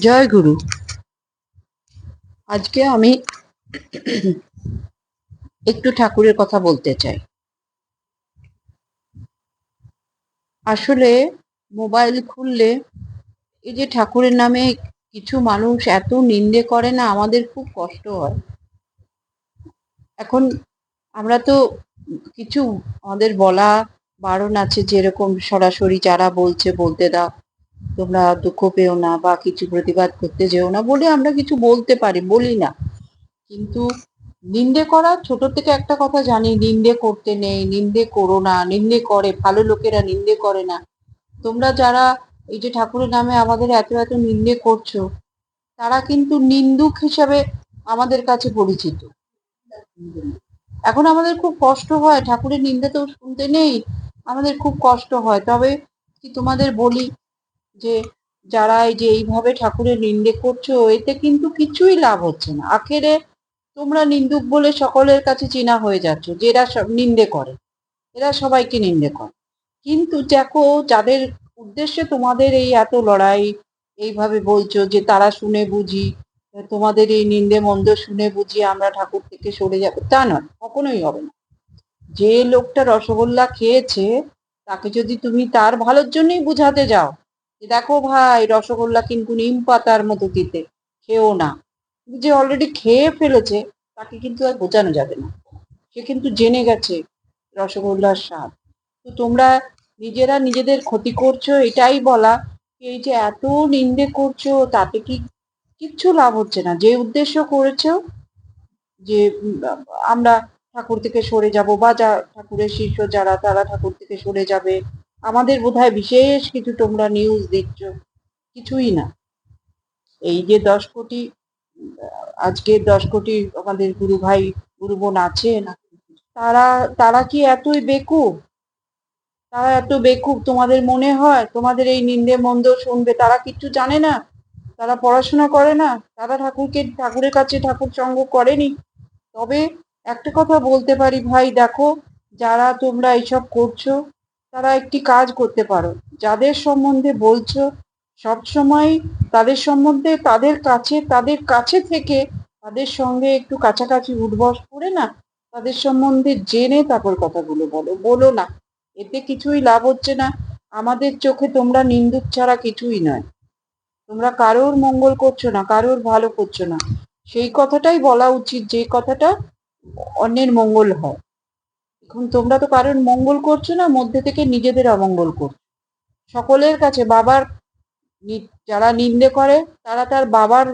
জয় গুরু। আজকে আমি একটু ঠাকুরের কথা বলতে চাই। আসলে মোবাইল খুললে এই যে ঠাকুরের নামে কিছু মানুষ এত নিন্দে করে না, আমাদের খুব কষ্ট হয়। এখন আমরা তো কিছু আমাদের বলা বারণ আছে, যেরকম সরাসরি যারা বলছে বলতে দাও, তোমরা দুঃখ পেও না বা কিছু প্রতিবাদ করতে যেও না বলে আমরা কিছু বলতে পারি, বলি না। কিন্তু নিন্দে করা, ছোট থেকে একটা কথা জানি, নিন্দে করতে নেই, নিন্দে করো না। নিন্দে করে ভালো লোকেরা, নিন্দে করে না। তোমরা যারা এই যে ঠাকুরের নামে আমাদের এত এত নিন্দে করছো, তারা কিন্তু নিন্দুক হিসাবে আমাদের কাছে পরিচিত। এখন আমাদের খুব কষ্ট হয়, ঠাকুরের নিন্দে তো শুনতে নেই, আমাদের খুব কষ্ট হয়। তবে কি তোমাদের বলি যে যারা এই যে এইভাবে ঠাকুরের নিন্দে করছো, এতে কিন্তু কিছুই লাভ হচ্ছে না। আখেরে তোমরা নিন্দুক বলে সকলের কাছে চেনা হয়ে যাচ্ছ, যে এরা সব নিন্দে করে, এরা সবাইকে নিন্দে করে। কিন্তু দেখো, যাদের উদ্দেশ্যে তোমাদের এই এত লড়াই, এইভাবে বলছো যে তারা শুনে বুঝি, তোমাদের এই নিন্দে মন্দ শুনে বুঝি আমরা ঠাকুর থেকে সরে যাবো, তা নয়, কখনোই হবে না। যে লোকটা রসগোল্লা খেয়েছে, তাকে যদি তুমি তার ভালোর জন্যই বুঝাতে যাও যে দেখো ভাই, রসগোল্লা কিন্তু নিম পাতার মতো খেতে, খেও না, যে অলরেডি খেয়ে ফেলেছে তাকে কিন্তু আর বোঝানো যাবে না। সে কিন্তু জেনে গেছে রসগোল্লার স্বাদ। তো তোমরা নিজেরা নিজেদের ক্ষতি করছো, এটাই বলা। এই যে এত নিন্দে করছো, তাতে কি কিচ্ছু লাভ হচ্ছে না। যে উদ্দেশ্য করেছো যে আমরা ঠাকুর থেকে সরে যাব, বা যা ঠাকুরের শিষ্য যারা, তারা ঠাকুর থেকে সরে যাবে, আমাদের বোধহয় বিশেষ কিছু তোমরা নিউজ দিচ্ছ, কিছুই না। এই যে 10 কোটি, আজকে 10 কোটি আমাদের গুরু ভাই গুরু বোন আছেন, তারা তারা কি এতই বেকুব? তারা এত বেকুব তোমাদের মনে হয়? তোমাদের এই নিন্দে মন্দ শুনবে? তারা কিচ্ছু জানে না, তারা পড়াশোনা করে না, তারা ঠাকুরের কাছে ঠাকুর সঙ্গ করেনি। তবে একটা কথা বলতে পারি ভাই, দেখো, যারা তোমরা এইসব করছো, তারা একটি কাজ করতে পারো। যাদের সম্বন্ধে বলছো, সব সময় তাদের সম্বন্ধে, তাদের কাছে থেকে তাদের সঙ্গে একটু কাছাকাছি উঠবস করে না, তাদের সম্বন্ধে জেনে তারপর কথাগুলো বলো, বলো না। এতে কিছুই লাভ হচ্ছে না। আমাদের চোখে তোমরা নিন্দুক ছাড়া কিছুই নয়। তোমরা কারোর মঙ্গল করছো না, কারোর ভালো করছো না। সেই কথাটাই বলা উচিত, যে কথাটা অন্যের মঙ্গল হয়। এখন তোমরা তো কারোর মঙ্গল করছো না, মধ্যে থেকে নিজেদের অমঙ্গল করছো। সকলের কাছে বাবার যারা নিন্দে করে, তারা তার বাবার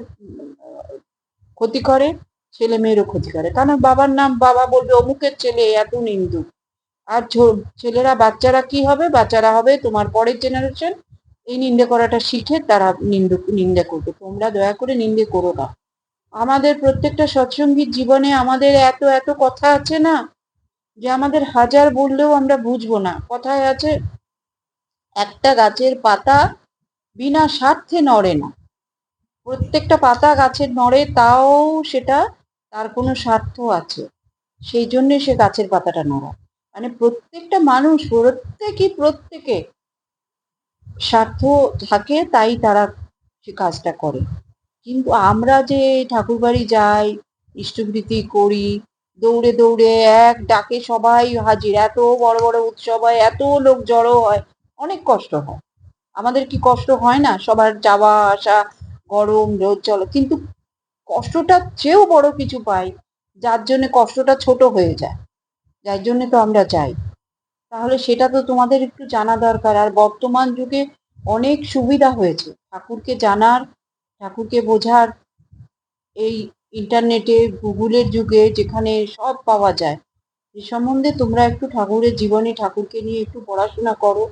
ক্ষতি করে, ছেলে মেয়েরও ক্ষতি করে। কারণ বাবার নাম, বাবা বলবে অমুকের ছেলে এত নিন্দুক। আর ছেলেরা, বাচ্চারা কি হবে? বাচ্চারা হবে তোমার পরের জেনারেশন, এই নিন্দে করাটা শিখে তারা নিন্দে করবে। তোমরা দয়া করে নিন্দে করো না। আমাদের প্রত্যেকটা সৎসঙ্গীর জীবনে আমাদের এত এত কথা আছে না, যে আমাদের হাজার বললেও আমরা বুঝবো না। কথায় আছে, একটা গাছের পাতা বিনা স্বার্থে নড়ে না। প্রত্যেকটা পাতা গাছের নড়ে, তাও সেটা তার কোনো স্বার্থ আছে, সেই জন্য সে গাছের পাতাটা নড়ে। মানে প্রত্যেকটা মানুষ, প্রত্যেকে স্বার্থ থাকে, তাই তারা সে কাজটা করে। কিন্তু আমরা যে ঠাকুর বাড়ি যাই, ইষ্টভৃতি করি, দৌড়ে দৌড়ে এক ডাকে সবাই হাজির, এত বড় বড় উৎসব হয়, এত লোক জড়ো হয়, অনেক কষ্ট হয়। আমাদের কি কষ্ট হয় না? সবার যাওয়া আসা, গরম রোদ চলো, কিন্তু কষ্টটার চেয়েও বড় কিছু পাই, যার জন্য কষ্টটা ছোট হয়ে যায়, যার জন্য তো আমরা যাই। তাহলে সেটা তো তোমাদের একটু জানা দরকার। আর বর্তমান যুগে অনেক সুবিধা হয়েছে ঠাকুরকে জানার, ঠাকুরকে বোঝার। এই ইন্টারনেটে, গুগলের যুগে, যেখানে সব পাওয়া যায়, এ সম্বন্ধে তোমরা একটু ঠাকুরের জীবনী, ঠাকুরকে নিয়ে একটু পড়াশোনা করো।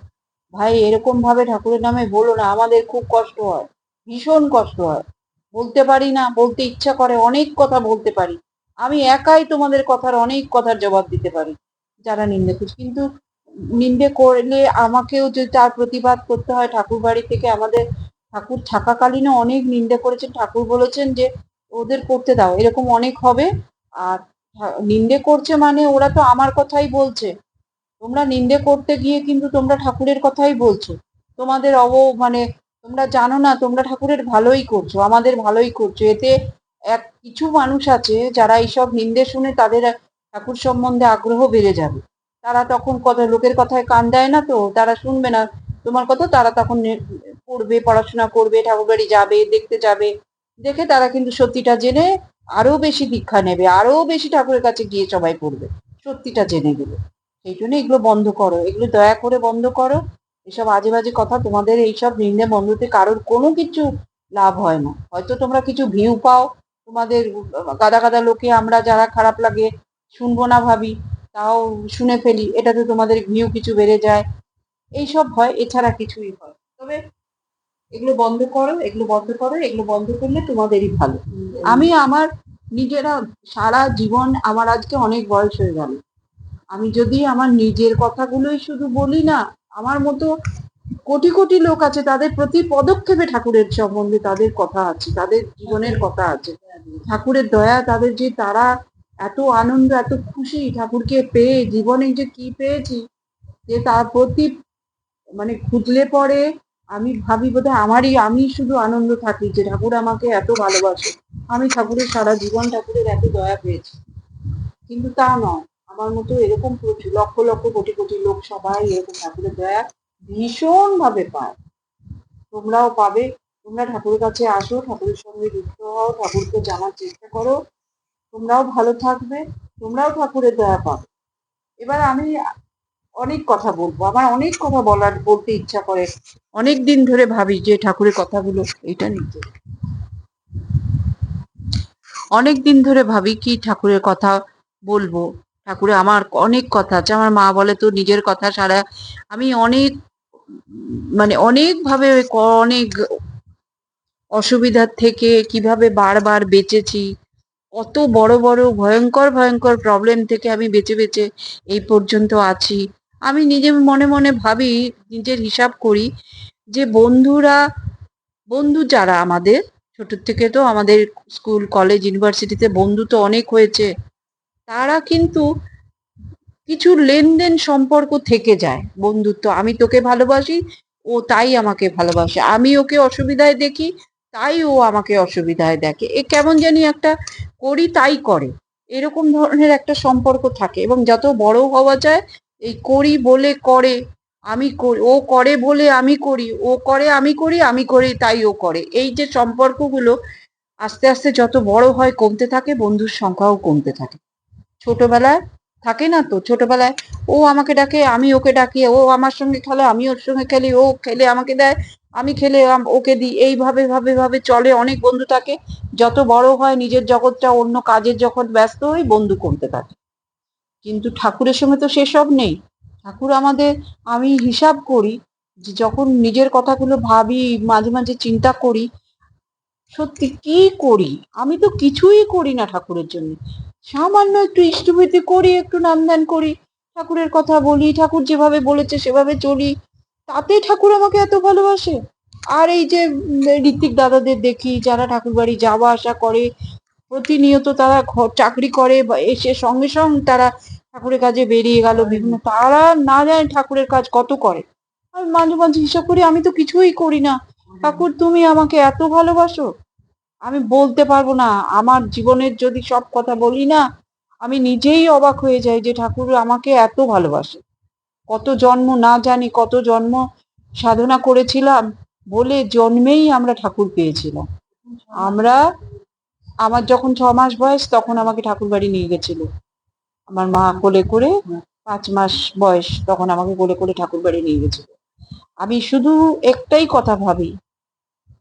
ভাই, এরকম ভাবে ঠাকুরের নামে বলো না, আমাদের খুব কষ্ট হয়, ভীষণ কষ্ট হয়। বলতে পারি না, বলতে ইচ্ছা করে, অনেক কথা বলতে পারি। আমি একাই তোমাদের অনেক কথার জবাব দিতে পারি, যারা নিন্দে করছে। কিন্তু নিন্দে করলে আমাকেও যে তার প্রতিবাদ করতে হয়। ঠাকুর বাড়ি থেকে আমাদের ঠাকুর থাকাকালীনও অনেক নিন্দে করেছেন। ঠাকুর বলেছেন যে ওদের করতে দাও, এরকম অনেক হবে। আর নিন্দে করছে মানে ওরা তো আমার কথাই বলছে। তোমরা নিন্দে করতে গিয়ে কিন্তু তোমরা ঠাকুরের কথাই বলছো। তোমাদের মানে তোমরা জানো না, তোমরা ঠাকুরের ভালোই করছো, আমাদের ভালোই করছো। এতে কিছু মানুষ আছে যারা এইসব নিন্দে শুনে তাদের ঠাকুর সম্বন্ধে আগ্রহ বেড়ে যাবে। তারা তখন লোকের কথায় কান দেয় না, তো তারা শুনবে না তোমার কথা। তারা তখন পড়বে, পড়াশোনা করবে, ঠাকুর বাড়ি যাবে, দেখতে যাবে। দেখে তারা কিন্তু সত্যিটা জেনে আরো বেশি দীক্ষা নেবে, আরো বেশি ঠাকুরের কাছে গিয়ে সবাই পড়বে, সত্যিটা জেনে গেলে। সেই জন্য এগুলো বন্ধ করো, এগুলো দয়া করে বন্ধ করো। এসব আজে বাজে কথা, তোমাদের এইসব নিন্দে বন্ধুতে কারোর কোনো কিছু লাভ হয় না। হয়তো তোমরা কিছু ভিউ পাও, তোমাদের গাদা গাদা লোকে আমরা যারা খারাপ লাগে শুনবো না ভাবি, তাও শুনে ফেলি, এটাতে তোমাদের ভিউ কিছু বেড়ে যায়, এইসব হয়, এছাড়া কিছুই হয়। তবে এগুলো বন্ধ করো, এগুলো বন্ধ করো, এগুলো বন্ধ করলে তোমাদেরই ভালো। আমি আমার নিজেরা সারা জীবন, আমার আজকে অনেক বয়স হয়ে গেল, আমি যদি আমার নিজের কথাগুলোই শুধু বলি না, আমার মতো কোটি কোটি লোক আছে, তাদের প্রতি পদক্ষেপে ঠাকুরের সম্বন্ধে তাদের কথা আছে, তাদের জীবনের কথা আছে, ঠাকুরের দয়া তাদের, যে তারা এত আনন্দ, এত খুশি ঠাকুরকে পেয়ে, জীবনে যে কি পেয়েছি, যে তার প্রতি খুঁজলে পরে আমি ভাবি বোধহয় আমি শুধু আনন্দ থাকি যে ঠাকুর আমাকে এত ভালোবাসে, আমি ঠাকুরের সারা জীবন ঠাকুরের এত দয়া পেয়েছি। কিন্তু তা নয়, আমার মতো এরকম প্রচুর লক্ষ লক্ষ কোটি কোটি লোক সবাই এরকম ঠাকুরের দয়া ভীষণ ভাবে পায়। তোমরাও পাবে। তোমরা ঠাকুরের কাছে আসো, ঠাকুরের সঙ্গে যুক্ত হও, ঠাকুরকে জানার চেষ্টা করো, তোমরাও ভালো থাকবে, তোমরাও ঠাকুরের দয়া পাবে। এবার আমি অনেক কথা বলবো, আমার অনেক কথা বলতে ইচ্ছা করে, অনেক দিন ধরে ভাবি যে ঠাকুরের কথাগুলো, এটা নিচে অনেক দিন ধরে ভাবি কি ঠাকুরের কথা বলবো। ঠাকুরের আমার অনেক কথা আছে, আমার মা বলে তো নিজের কথা সারা, আমি অনেক অনেক ভাবে অনেক অসুবিধার থেকে কিভাবে বারবার বেঁচেছি, কত বড় বড় ভয়ঙ্কর ভয়ঙ্কর প্রবলেম থেকে আমি বেঁচে বেঁচে এই পর্যন্ত আছি। আমি নিজে মনে মনে ভাবি, নিজের হিসাব করি যে বন্ধু যারা আমাদের ছোট থেকে, তো আমাদের স্কুল কলেজ ইউনিভার্সিটিতে বন্ধু তো অনেক হয়েছে, তারা কিন্তু কিছু লেনদেন সম্পর্ক থেকে যায় বন্ধুত্ব। আমি তোকে ভালোবাসি, ও তাই আমাকে ভালোবাসে, আমি ওকে অসুবিধায় দেখি, তাই ও আমাকে অসুবিধায় দেখে, এ কেমন জানি একটা করি তাই করে, এরকম ধরনের একটা সম্পর্ক থাকে। এবং যত বড় হওয়া যায়, এই করি বলে করে, আমি করি, ও করে বলে আমি করি, ও করে আমি করি, আমি করি তাই ও করে, এই যে সম্পর্কগুলো আস্তে আস্তে যত বড় হয় কমতে থাকে, বন্ধুর সংখ্যাও কমতে থাকে। ছোটবেলায় থাকে না তো, ছোটবেলায় ও আমাকে ডাকে, আমি ওকে ডাকি, ও আমার সঙ্গে খেলে, আমি ওর সঙ্গে খেলি, ও খেলে আমাকে দেয়, আমি খেলে ওকে দিই, এইভাবে ভাবে ভাবে চলে, অনেক বন্ধু থাকে। যত বড় হয় নিজের জগৎটা, অন্য কাজের যখন ব্যস্ত হই, বন্ধু কমতে থাকে। কিন্তু ঠাকুরের সঙ্গে তো সেসব নেই। ঠাকুর আমাদের, আমি হিসাব করি যে যখন নিজের কথাগুলো ভাবি, মাঝে মাঝে চিন্তা করি, সত্যি কি করি, আমি তো কিছুই করি না ঠাকুরের জন্য। সামান্য একটু ইষ্টভৃতি করি, একটু নাম ধ্যান করি, ঠাকুরের কথা বলি, ঠাকুর যেভাবে বলেছে সেভাবে চলি, তাতে ঠাকুর আমাকে এত ভালোবাসে। আর এই যে ঋত্বিক দাদাদের দেখি, যারা ঠাকুর বাড়ি যাওয়া আসা করে প্রতিনিয়ত, তারা চাকরি করে বা এসে সঙ্গে সঙ্গে তারা ঠাকুরের কাজে বেরিয়ে গেল বিভিন্ন, তারা না জানে ঠাকুরের কাজ কত করে। আমি মাঝে মাঝে হিসাব করি, আমি তো কিছুই করি না, ঠাকুর তুমি আমাকে এত ভালোবাসো, আমি বলতে পারবো না। আমার জীবনের যদি সব কথা বলি না, আমি নিজেই অবাক হয়ে যাই যে ঠাকুর আমাকে এত ভালোবাসে। কত জন্ম না জানি, কত জন্ম সাধনা করেছিলাম বলে জন্মেই আমরা ঠাকুর পেয়েছিলাম। আমার যখন 6 মাস বয়স, তখন আমাকে ঠাকুর বাড়ি নিয়ে গেছিল আমার মা, কোলে করে। 5 মাস বয়স, তখন আমাকে কোলে করে ঠাকুর বাড়ি নিয়ে গেছিল। আমি শুধু একটাই কথা ভাবি,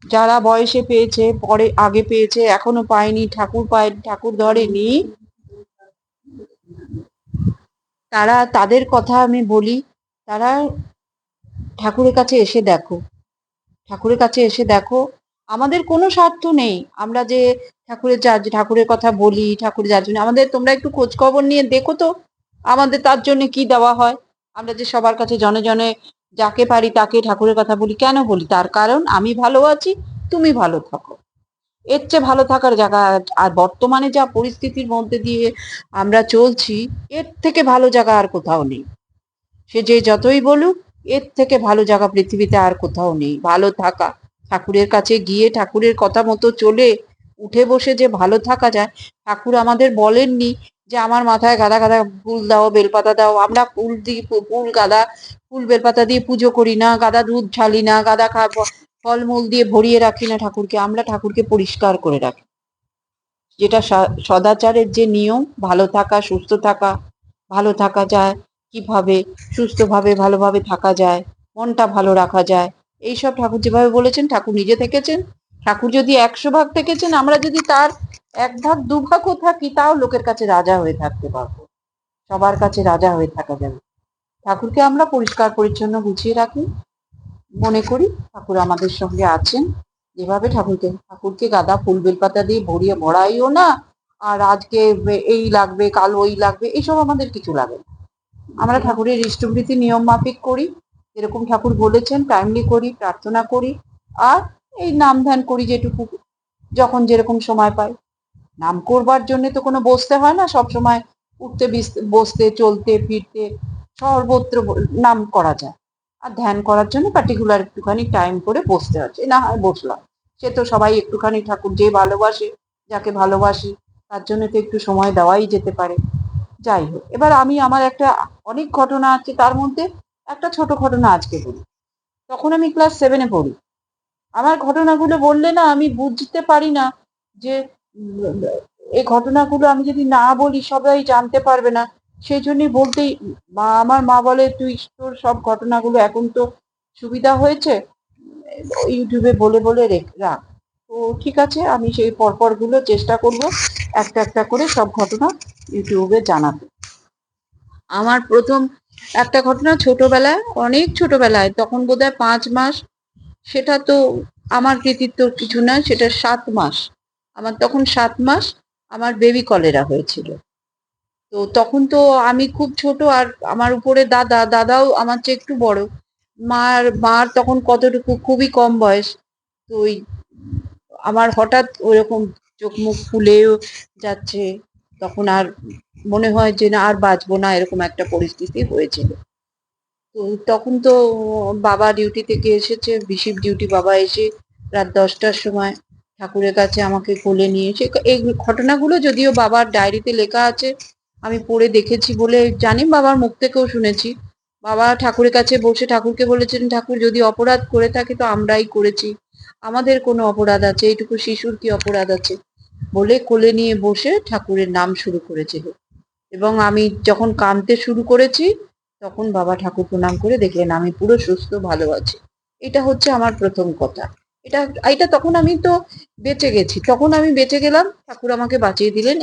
যারা বয়সে পেয়েছে, পরে আগে পেয়েছে, এখনো পায়নি, ঠাকুর ধরেনি, তাদের কথা আমি বলি, তারা ঠাকুরের কাছে এসে দেখো, ঠাকুরের কাছে এসে দেখো। আমাদের কোনো স্বার্থ নেই, আমরা যে ঠাকুরের কথা বলি, ঠাকুর যার জন্য আমাদের, তোমরা একটু খোঁজ খবর নিয়ে দেখো তো আমাদের তার জন্য কি দেওয়া হয়। আমরা যে সবার কাছে জনে জনে যাকে পারি তাকে ঠাকুরের কথা বলি, কেন বলি? তার কারণ আমি ভালো আছি, তুমি ভালো থাকো। এর চেয়ে ভালো থাকার জায়গা, আর বর্তমানে যা পরিস্থিতির মধ্যে দিয়ে আমরা চলছি, এর থেকে ভালো জায়গা আর কোথাও নেই। সে যে যতই বলুক, এর থেকে ভালো জায়গা পৃথিবীতে আর কোথাও নেই ভালো থাকা। ঠাকুরের কাছে গিয়ে ঠাকুরের কথা মতো চলে উঠে বসে যে ভালো থাকা যায়। ঠাকুর আমাদের বলেননি যে আমার মাথায় গাদা গাদা ফুল দাও, বেলপাতা দাও। আমরা ফুল দিই, ফুল গাদা, ফুল বেলপাতা দিয়ে পুজো করি না, গাদা দুধ ঢালি না, গাদা ফলমূল দিয়ে ভরিয়ে রাখি না ঠাকুরকে। আমরা ঠাকুরকে পরিষ্কার করে রাখি, যেটা সদাচারের যে নিয়ম। ভালো থাকা, সুস্থ থাকা, ভালো থাকা যায় কিভাবে, সুস্থভাবে ভালোভাবে থাকা যায়, মনটা ভালো রাখা যায়, এইসব ঠাকুর যেভাবে বলেছেন, ঠাকুর নিজে থেকেছেন। ঠাকুর যদি 100 ভাগ থেকেছেন, আমরা যদি তার 1 ভাগ 2 ভাগও থাকি, তাও লোকের কাছে রাজা হয়ে থাকতে পারবো, সবার কাছে রাজা হয়ে থাকা যাবে। ঠাকুরকে আমরা পরিষ্কার পরিচ্ছন্ন গুছিয়ে রাখি, মনে করি ঠাকুর আমাদের সঙ্গে আছেন। যেভাবে ঠাকুরকে গাদা ফুল বেলপাতা দিয়ে ভরিয়ে ভরাইও না, আর আজকে এই লাগবে, কাল ওই লাগবে, এইসব আমাদের কিছু লাগে না। আমরা ঠাকুরের ইষ্টভৃতি নিয়ম মাফিক করি, যেরকম ঠাকুর বলেছেন টাইমলি করি, প্রার্থনা করি, আর এই নাম ধ্যান করি যেটুকু, যখন যেরকম সময় পাই। নাম করবার জন্য তো কোনো বসতে হয় না, সব সময় উঠতে বসতে চলতে ফিরতে সর্বত্র নাম করা যায়। আর ধ্যান করার জন্য পার্টিকুলার একটুখানি টাইম করে বসতে হচ্ছে, না হয় বসলাম। সে তো সবাই একটুখানি ঠাকুর যে ভালোবাসে, যাকে ভালোবাসি, তার জন্য তো একটু সময় দেওয়াই যেতে পারে। যাই হোক, এবার আমি আমার একটা অনেক ঘটনা আছে, তার মধ্যে একটা ছোট ঘটনা আজকে বলি। তখন আমি ক্লাস 7-এ পড়ি। আমার ঘটনাগুলো বললে না আমি বুঝতে পারি না যে এই ঘটনাগুলো আমি যদি না বলি সবাই জানতে পারবে না। সেই জন্যই বলতেই আমার মা বলে, তুই তোর সব ঘটনাগুলো এখন তো সুবিধা হয়েছে, ইউটিউবে বলে বলে রাখ। তো ঠিক আছে, আমি সেই পরপর গুলো চেষ্টা করব একটা একটা করে সব ঘটনা ইউটিউবে জানাতে। আমার প্রথম একটা ঘটনা ছোটবেলায়, অনেক ছোটবেলায়, তখন বোধহয় 5 মাস। সেটা তো আমার কৃতিত্ব কিছু না, সেটা 7 মাস। আমার তখন 7 মাস, আমার বেবি কলেরা হয়েছিল। তো তখন তো আমি খুব ছোট, আর আমার উপরে দাদাও আমার চেয়ে একটু বড়। মার তখন কতটুকু, খুবই কম বয়স। তো ওই আমার হঠাৎ ওরকম চোখ মুখ ফুলেও যাচ্ছে, তখন আর মনে হয় যে না আর বাঁচবো না, এরকম একটা পরিস্থিতি হয়েছিল। তো তখন তো বাবা ডিউটি থেকে এসেছে, ভিসিপ ডিউটি, বাবা এসে রাত 10টার সময় ঠাকুরের কাছে আমাকে কোলে নিয়ে এসে, এই ঘটনাগুলো যদিও বাবার ডায়েরিতে লেখা আছে, আমি পড়ে দেখেছি বলে জানি, বাবার মুখ থেকেও শুনেছি। বাবা ঠাকুরের কাছে বসে ঠাকুরকে বলেছেন, ঠাকুর যদি অপরাধ করে থাকে তো আমরাই করেছি, আমাদের কোনো অপরাধ আছে, এইটুকু শিশুর কি অপরাধ আছে, বলে কোলে নিয়ে বসে ঠাকুরের নাম শুরু করেছিল। এবং আমি যখন কাঁদতে শুরু করেছি, তখন বাবা ঠাকুর প্রণাম করে দেখলেন আমি পুরো সুস্থ ভালো আছি। এটা হচ্ছে আমার প্রথম কথা। এটা এটা তখন আমি তো বেঁচে গেছি, তখন আমি বেঁচে গেলাম, ঠাকুর আমাকে বাঁচিয়ে দিলেন,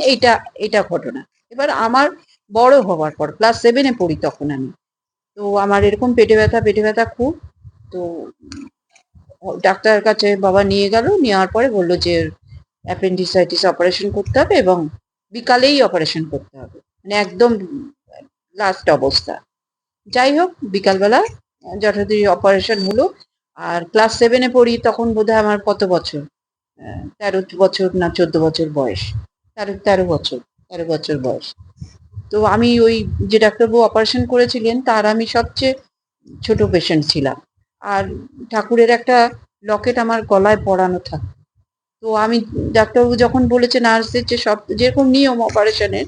এটা ঘটনা। এবার আমার বড় হওয়ার পর ক্লাস 7-এ পড়ি তখন আমি। তো আমার এরকম পেটে ব্যথা খুব। তো ডাক্তারের কাছে বাবা নিয়ে গেল, নেওয়ার পরে বললো যে অ্যাপেন্ডিসাইটিস অপারেশন করতে হবে, এবং বিকালেই অপারেশন করতে হবে, মানে একদম লাস্ট অবস্থা। যাই হোক, বিকালবেলা যথারীতি অপারেশন হলো। আর ক্লাস 7-এ পড়ি, তখন বোধহয় আমার কত বছর, 13 বছর না 14 বছর বয়স, 13 বছর, 13 বছর বয়স। তো আমি ওই যে ডাক্তারবাবু অপারেশন করেছিলেন তার আমি সবচেয়ে ছোট পেশেন্ট ছিলাম। আর ঠাকুরের একটা লকেট আমার গলায় পরানো থাকতো। তো আমি, ডাক্তারবাবু যখন বলেছে নার্সদের যে সব যেরকম নিয়ম অপারেশনের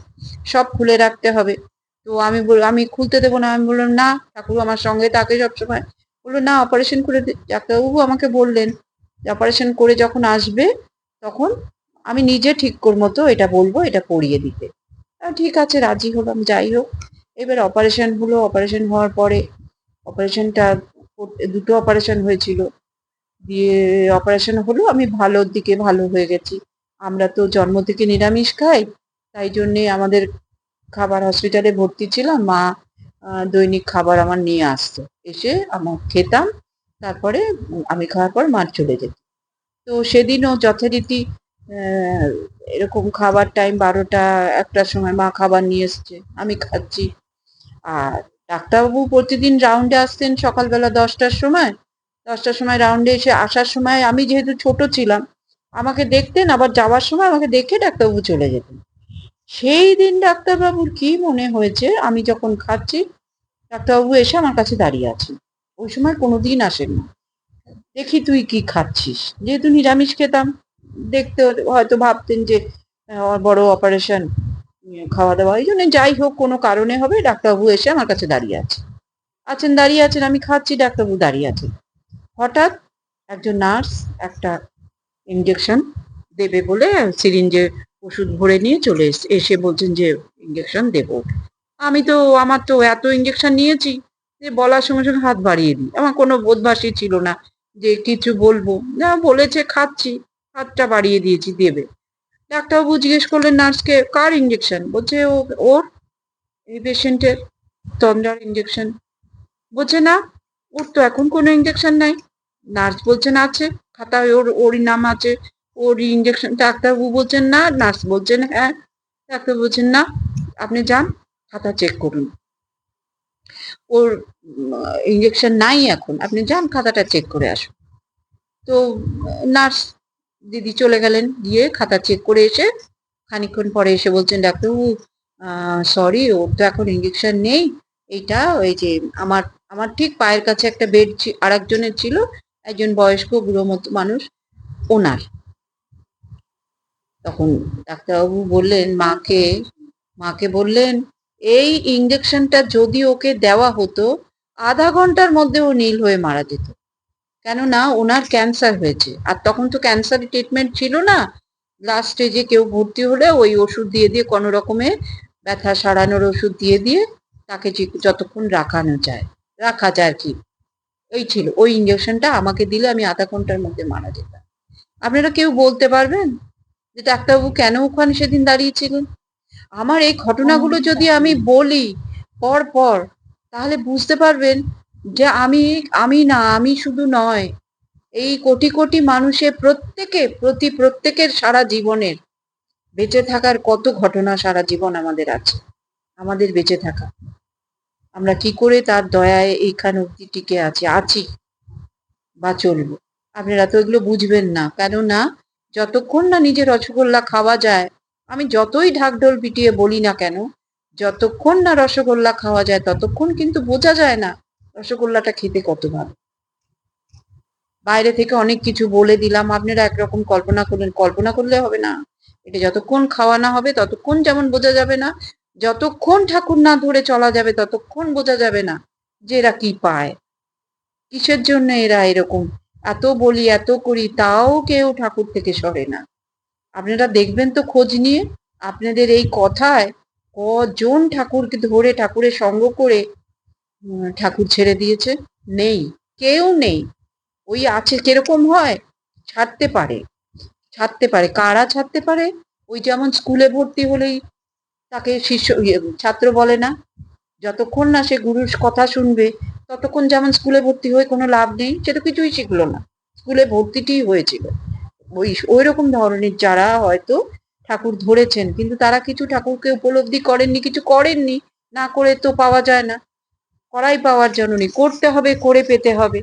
সব খুলে রাখতে হবে, তো আমি খুলতে দেবো না, আমি বললাম না, ঠাকুর আমার সঙ্গে থাকে সবসময়। বললো না, অপারেশন করে ডাক্তারবাবু আমাকে বললেন যে অপারেশন করে যখন আসবে তখন আমি নিজে ঠিক মতো এটা বলবো, এটা পরিয়ে দিতে। ঠিক আছে, রাজি হলাম। যাই হোক, এবার অপারেশন হলো। অপারেশন হওয়ার পরে অপারেশনটা, দুটো অপারেশন হয়েছিল, দিয়ে অপারেশন হলো, আমি ভালোর দিকে ভালো হয়ে গেছি। আমরা তো জন্ম থেকে নিরামিষ খাই, তাই জন্যে আমাদের খাবার, হসপিটালে ভর্তি ছিলাম, মা দৈনিক খাবার আমার নিয়ে আসতো, এসে আমার খেতাম, তারপরে আমি খাওয়ার পর মা চলে যেত। তো সেদিনও যথারীতি আহ, এরকম খাবার টাইম 12টা 1টার সময় মা খাবার নিয়ে এসছে, আমি খাচ্ছি। আর ডাক্তারবাবু প্রতিদিন রাউন্ডে আসতেন সকালবেলা 10টার সময় রাউন্ডে এসে, আসার সময় আমি যেহেতু ছোট ছিলাম আমাকে দেখতেন, আবার যাওয়ার সময় আমাকে দেখে ডাক্তারবাবু চলে যেতেন। সেই দিন ডাক্তারবাবুর কি মনে হয়েছে, আমি যখন খাচ্ছি ডাক্তারবাবু এসে আমার কাছে দাঁড়িয়ে আছেন, ওই সময় কোনোদিন আসেন না। দেখি তুই কি খাচ্ছিস। যেহেতু নিরামিষ খেতাম, দেখতে হয়তো ভাবতেন যে বড় অপারেশন, খাওয়া দাওয়া, এই জন্য যাই হোক কোনো কারণে হবে, ডাক্তারবাবু এসে আমার কাছে দাঁড়িয়ে দাঁড়িয়ে আছেন, আমি খাচ্ছি, ডাক্তারবাবু দাঁড়িয়ে আছেন। হঠাৎ একজন নার্স একটা ইঞ্জেকশন দেবে বলে সিরিঞ্জে ওষুধ ভরে নিয়ে চলে এসে বলছেন যে ইঞ্জেকশন দেবো। আমি তো, আমার তো এত ইঞ্জেকশন নিয়েছি যে বলার সঙ্গে সঙ্গে হাত বাড়িয়ে দিই, আমার কোনো বোধবাসী ছিল না যে কিছু বলবো, যা বলেছে খাচ্ছি, হাতটা বাড়িয়ে দিয়েছি দেবে। ডাক্তারবাবু জিজ্ঞেস করলেন নার্সকে, কার ইঞ্জেকশন? বলছে ওর, এই পেশেন্টের তন্দ্রার ইঞ্জেকশন। বলছে না, ওর তো এখন কোনো ইঞ্জেকশন নাই। নার্স বলছেন আছে, খাতায় ওরই নাম আছে, ওর ইঞ্জেকশন। ডাক্তারবাবু বলছেন না, নার্স বলছেন হ্যাঁ। ডাক্তার বলছেন না, আপনি যান, খাতা চেক করুন, ওর ইঞ্জেকশন নাই এখন, আপনি যান খাতাটা চেক করে আসুন। তো নার্স দিদি চলে গেলেন, গিয়ে খাতা চেক করে এসে খানিকক্ষণ পরে এসে বলছেন, ডাক্তারবাবু সরি, ওর তো এখন ইঞ্জেকশন নেই। এইটা ওই যে আমার আমার ঠিক পায়ের কাছে একটা বেড আর একজনের ছিল, একজন বয়স্ক বুড়ো মতো মানুষ, ওনার। তখন ডাক্তারবাবু বললেন মাকে বললেন, এই ইঞ্জেকশনটা যদি ওকে দেওয়া হতো, আধা ঘন্টার মধ্যে ও নীল হয়ে মারা যেত। কেননা ওনার ক্যান্সার হয়েছে, আর তখন তো ক্যান্সারের ট্রিটমেন্ট ছিল না। লাস্ট স্টেজে কেউ ভর্তি হলে ওই ওষুধ দিয়ে দিয়ে কোনো রকমে ব্যথা সারানোর ওষুধ দিয়ে দিয়ে তাকে যতক্ষণ রাখা যায় আর কি, ওই ছিল। ওই ইঞ্জেকশনটা আমাকে দিলে আমি আধা ঘন্টার মধ্যে মারা যেতাম। আপনারা কেউ বলতে পারবেন যে ডাক্তারবাবু কেন ওখানে সেদিন দাঁড়িয়েছিলেন? আমার এই ঘটনাগুলো যদি আমি বলি পর পর, তাহলে বুঝতে পারবেন যে আমি শুধু নয়, এই কোটি কোটি মানুষের প্রত্যেকের সারা জীবনের বেঁচে থাকার কত ঘটনা সারা জীবন আমাদের আছে, আমাদের বেঁচে থাকা, আমরা কি করে তার দয়ায় এইখান অব্দি টিকে আছি বা চলবো। আপনারা তো এগুলো বুঝবেন না, কেননা যতক্ষণ না নিজের রসগোল্লা খাওয়া যায়, আমি যতই ঢাকঢোল পিটিয়ে বলি না কেন, যতক্ষণ না রসগোল্লা খাওয়া যায় ততক্ষণ কিন্তু বোঝা যায় না রসগোল্লাটা খেতে কত ভালো। বাইরে থেকে অনেক কিছু বলে দিলাম, আপনারা একরকম কল্পনা করলে হবে না। এটা যতক্ষণ খাওয়া না হবে ততক্ষণ যেমন বোঝা যাবে না, যতক্ষণ ঠাকুর না ধরে চলা যাবে ততক্ষণ বোঝা যাবে না যে এরা কি পায়, কিসের জন্য এরা এরকম। এত বলি এত করি, তাও কেউ ঠাকুর থেকে সরে না। আপনারা দেখবেন তো খোঁজ নিয়ে, আপনাদের এই কথায় কজন ঠাকুরকে ধরে ঠাকুরের সঙ্গ করে ঠাকুর ছেড়ে দিয়েছে? নেই, কেউ নেই। ওই আছে, কিরকম হয়, ছাড়তে পারে কারা ছাড়তে পারে? ওই যেমন স্কুলে ভর্তি হলেই তাকে ছাত্র বলে না, যতক্ষণ না সে গুরুর কথা শুনবে ততক্ষণ যেমন স্কুলে ভর্তি হয়ে কোনো লাভ নেই, সে তো কিছুই শিখলো না, স্কুলে ভর্তিটিই হয়েছিল। ওই রকম ধরনের যারা হয়তো ঠাকুর ধরেছেন কিন্তু তারা কিছু ঠাকুরকে উপলব্ধি করেননি, কিছু করেননি, না করে তো পাওয়া যায় না, করাই পাওয়ার জন্য নেই, করতে হবে, করে পেতে হবে।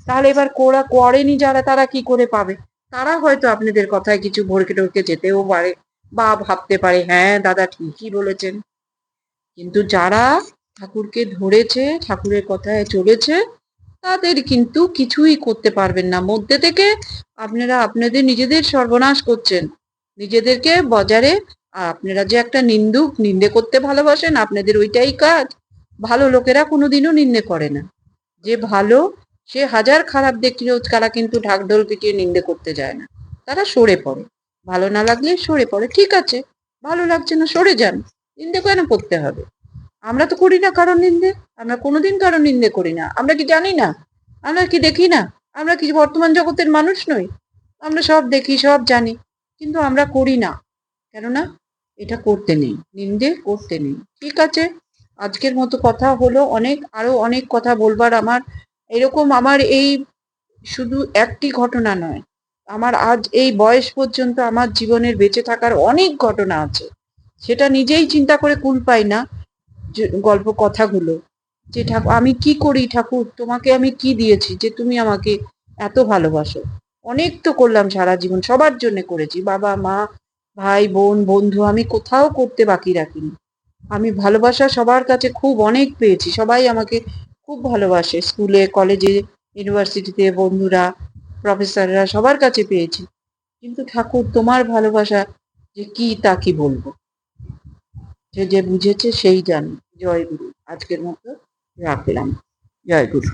তাহলে এবার করেনি যারা, তারা কি করে পাবে? তারা হয়তো আপনাদের কথায় কিছু ভরকে টরকে যেতেও পারে বা ভাবতে পারে হ্যাঁ দাদা ঠিকই বলেছেন, কিন্তু যারা ঠাকুরকে ধরেছে, ঠাকুরের কথায় চলেছে, তাদের কিন্তু কিছুই করতে পারবেন না। মধ্যে থেকে আপনারা আপনাদের নিজেদের সর্বনাশ করছেন, নিজেদেরকে বাজারে। আপনারা যে একটা নিন্দে করতে ভালোবাসেন, আপনাদের ওইটাই কাজ। ভালো লোকেরা কোনোদিনও নিন্দে করে না, যে ভালো সে হাজার খারাপ দেখলেও তারা কিন্তু ঢাকঢোল পিটিয়ে নিন্দে করতে যায় না, তারা সরে পড়ে। ভালো না লাগলে সরে পড়ে, ঠিক আছে, ভালো লাগছে না সরে যান, নিন্দে কেন করতে হবে? আমরা তো করি না কারণ নিন্দে, আমরা কোনোদিন কারণ নিন্দে করি না। আমরা কি জানি না? আমরা কি দেখি না? আমরা কি বর্তমান জগতের মানুষ নই? আমরা সব দেখি, সব জানি, কিন্তু আমরা করি না। কেননা এটা করতে নেই, নিন্দে করতে নেই। ঠিক আছে, আজকের মতো কথা হলো অনেক, আরো অনেক কথা বলবার আমার, এরকম আমার এই শুধু একটি ঘটনা নয়, আমার আজ এই বয়স পর্যন্ত আমার জীবনের বেঁচে থাকার অনেক ঘটনা আছে, সেটা নিজেই চিন্তা করে কুল পাই না। গল্প কথাগুলো যে ঠাকুর আমি কি করি, ঠাকুর তোমাকে আমি কি দিয়েছি যে তুমি আমাকে এত ভালোবাসো? অনেক তো করলাম সারা জীবন, সবার জন্য করেছি, বাবা মা ভাই বোন বন্ধু, আমি কোথাও করতে বাকি রাখিনি। আমি ভালোবাসা সবার কাছে খুব অনেক পেয়েছি, সবাই আমাকে খুব ভালোবাসে, স্কুলে কলেজে ইউনিভার্সিটিতে বন্ধুরা, প্রফেসররা সবার কাছে পেয়েছি, কিন্তু ঠাকুর তোমার ভালোবাসা যে কি তা কি বলবো। সে যে বুঝেছে সেই জানে। জয় গুরু। আজকের মতো রাখলাম। জয় গুরু।